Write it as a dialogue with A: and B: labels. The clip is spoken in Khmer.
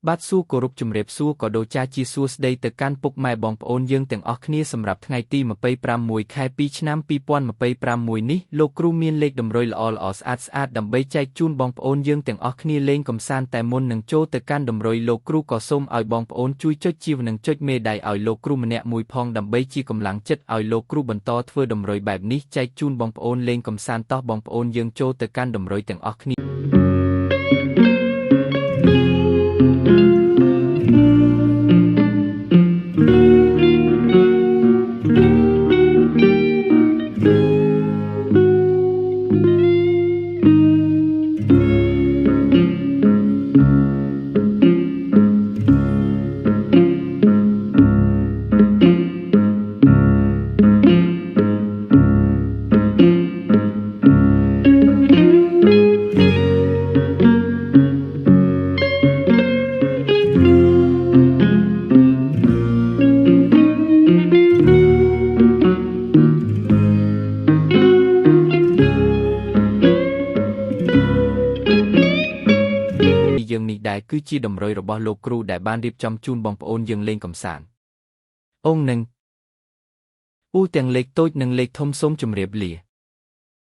A: បាទសួរគោរពជំរាបសួរក៏ដូចជាសួស្តីទៅកាន់ពុកម៉ែបងប្អូនយើងទាំងអស់គ្នាសម្រាប់ថ្ងៃទី26ខែ2ឆ្នាំ2026នេះលោកគ្រូមានលេខតម្រុយល្អៗស្អាតដើម្បីចែកជូនបងប្អូនយើងទាំងអស់គ្នាលេងកម្សាន្តតែមុននឹងចូលទៅកាន់តម្រុយលោកគ្រូក៏សូមឲ្យបងប្អូនជួយចុចជីវនិងចុចមេដៃឲ្យលោកគ្រូម្នាក់មួយផងដើម្បីជាកម្លាំងចិត្តឲ្យលោកគ្រូបន្តធ្វើតម្រុយបែបនេះចែកជូនបងប្អូនលេងកម្សាន្តតោះបងប្អូនយើងចូលទៅកាន់តម្រុយទាំងអស់គ្នាយើងនេះដែរគឺជាតម្រុយរបស់លោកគ្រូដែលបានរៀបចំជូនបងប្អូនយើងលេងកម្សាន្តអង្គនឹងទាំងលេខតូចនិងលេខធំសូមជម្រាបលា